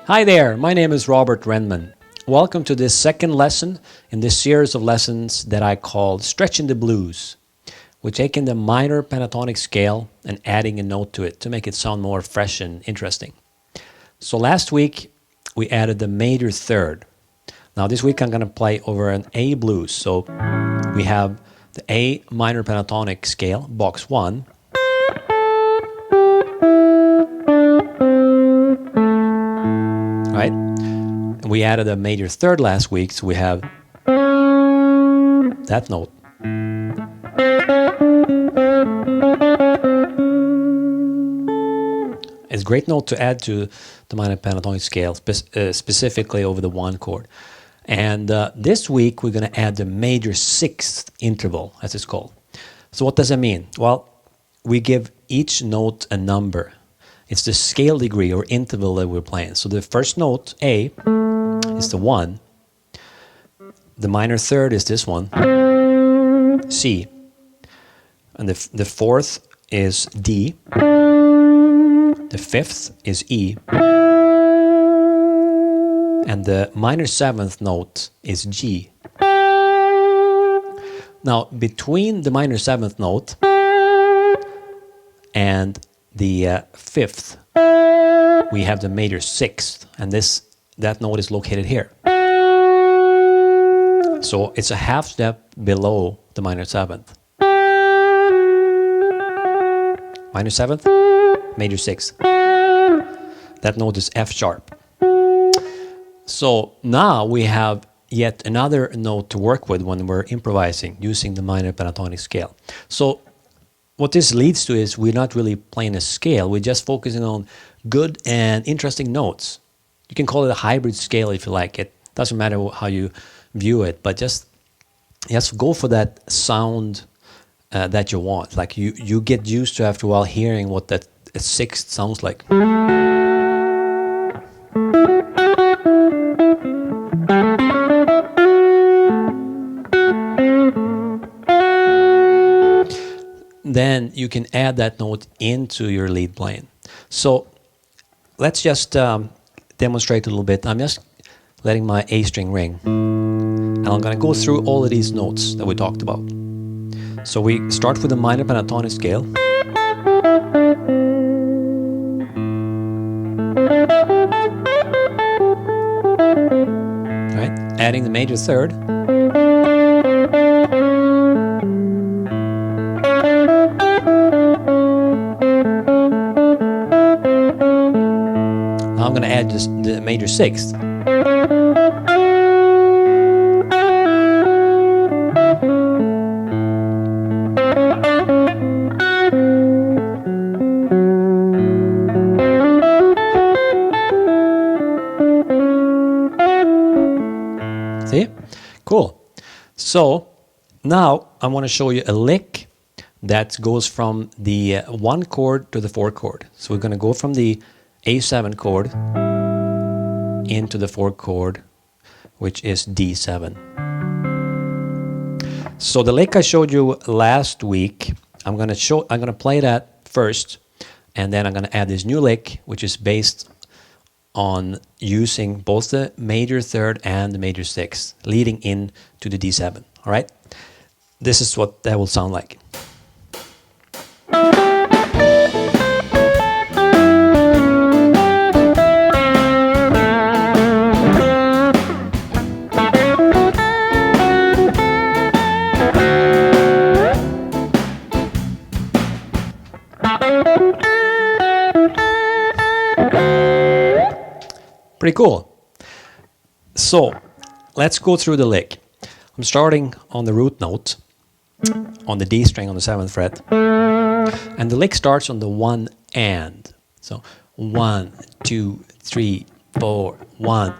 Hi there, my name is Robert Renman. Welcome to this second lesson in this series of lessons that I call Stretching the Blues. We're taking the minor pentatonic scale and adding a note to it to make it sound more fresh and interesting. So last week we added the major third. Now this week I'm going to play over an A blues. So we have the A minor pentatonic scale, box 1. Right? And we added a major third last week, so we have that note. It's a great note to add to the minor pentatonic scale, specifically over the 1 chord. And this week we're going to add the major 6th interval, as it's called. So what does that mean? Well, we give each note a number. It's the scale degree or interval that we're playing. So the first note, A, is the 1. The minor third is this one, C. And the fourth is D. The fifth is E. And the minor 7th note is G. Now, between the minor 7th note and the 5th, we have the major 6th, and that note is located here. So it's a half step below the minor 7th. Minor 7th, major 6th. That note is F sharp. So now we have yet another note to work with when we're improvising using the minor pentatonic scale. So what this leads to is we're not really playing a scale, we're just focusing on good and interesting notes. You can call it a hybrid scale if you like. It doesn't matter how you view it, but just go for that sound that you want. Like you get used to after a while hearing what that 6th sounds like. Then you can add that note into your lead playing. So let's just demonstrate a little bit. I'm just letting my A string ring. And I'm going to go through all of these notes that we talked about. So we start with the minor pentatonic scale. Right? Adding the major third. I'm going to add just the major 6th. See? Cool. So now I want to show you a lick that goes from the 1 chord to the 4 chord. So we're going to go from the A7 chord into the 4 chord, which is D7. So the lick I showed you last week, I'm gonna play that first, and then I'm gonna add this new lick, which is based on using both the major third and the major 6th, leading in to the D7. All right, this is what that will sound like. Pretty cool. So let's go through the lick. I'm starting on the root note, on the D string on the 7th fret, and the lick starts on the 1 and. So 1, 2, 3, 4, 1.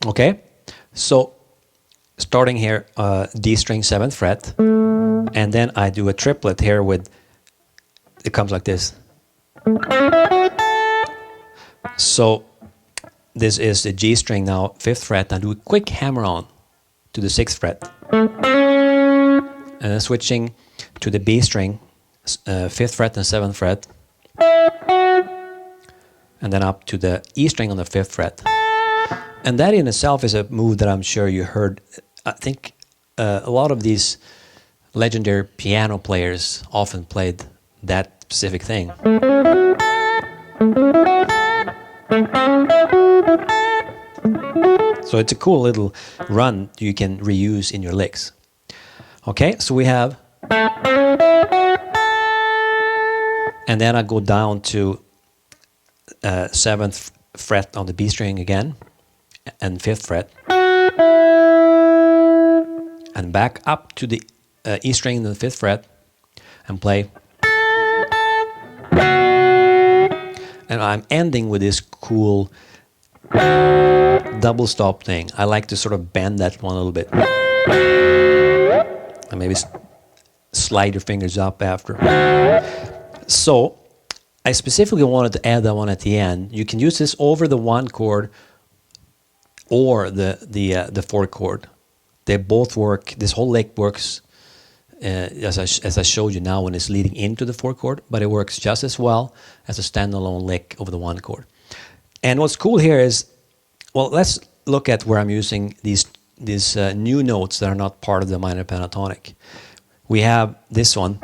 Okay, so starting here, D string 7th fret, and then I do a triplet here with, it comes like this. So this is the G string now, 5th fret. I do a quick hammer on to the 6th fret. And then switching to the B string, 5th fret and 7th fret, and then up to the E string on the 5th fret. And that in itself is a move that I'm sure you heard. I think a lot of these legendary piano players often played that specific thing. So it's a cool little run you can reuse in your licks. Okay, so we have, and then I go down to 7th fret on the B string again, and 5th fret, and back up to the E string in the 5th fret, and play. And I'm ending with this cool double stop thing. I like to sort of bend that one a little bit. And maybe slide your fingers up after. So I specifically wanted to add that one at the end. You can use this over the 1 chord or the 4 chord. They both work. This whole lick works as I showed you now when it's leading into the 4 chord, but it works just as well as a standalone lick over the 1 chord. And what's cool here is, well, let's look at where I'm using these new notes that are not part of the minor pentatonic. We have this one,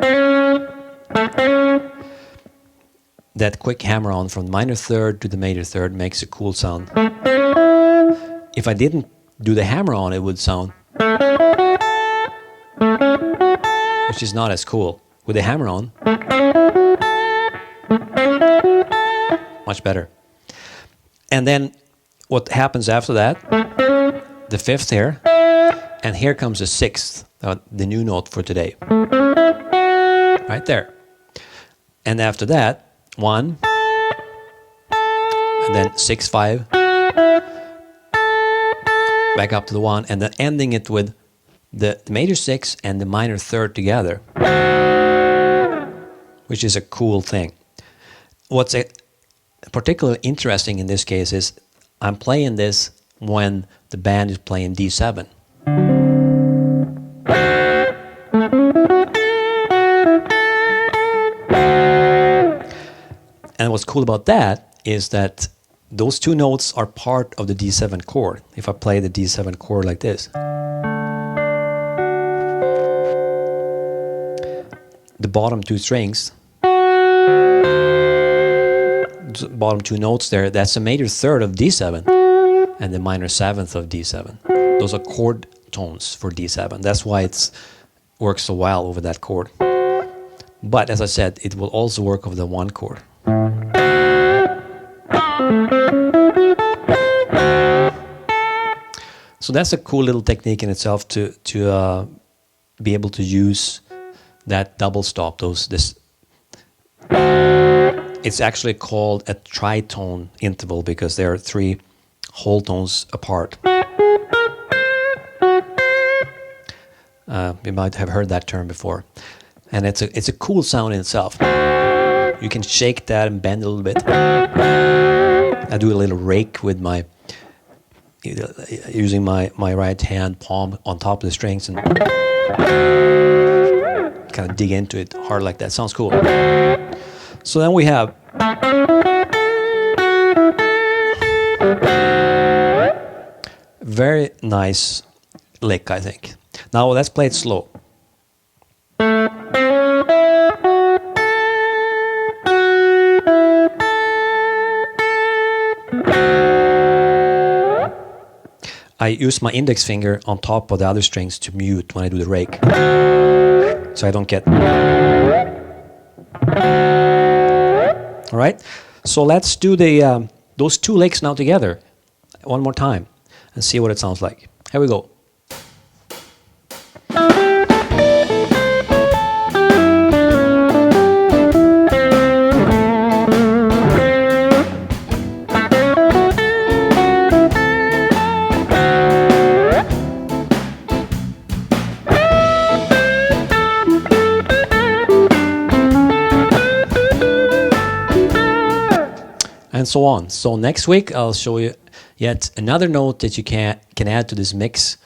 that quick hammer on from minor third to the major third makes a cool sound. If I didn't do the hammer on, it would sound, which is not as cool. With the hammer on, much better. And then what happens after that? The 5th here, and here comes the 6th, the new note for today. Right there. And after that, 1, and then 6, 5, back up to the 1, and then ending it with the major 6 and the minor third together, which is a cool thing. What's particularly interesting in this case is I'm playing this when the band is playing D7. And what's cool about that is that those 2 notes are part of the D7 chord. If I play the D7 chord like this, the bottom 2 strings, bottom 2 notes there, that's a major third of D7 and the minor 7th of D7. Those are chord tones for D7. That's why it works so well over that chord. But as I said, it will also work over the 1 chord. So that's a cool little technique in itself to be able to use that double stop. It's actually called a tritone interval because there are 3 whole tones apart. You might have heard that term before, and it's a cool sound in itself. You can shake that and bend a little bit. I do a little rake with using my right hand palm on top of the strings and kind of dig into it hard like that. Sounds cool. So then we have very nice lick, I think. Now let's play it slow. I use my index finger on top of the other strings to mute when I do the rake, so I don't get. All right, so let's do those 2 licks now together one more time and see what it sounds like. Here we go. And so on. So next week I'll show you yet another note that you can add to this mix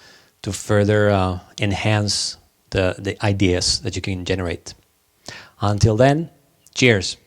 to further enhance the ideas that you can generate. Until then, cheers.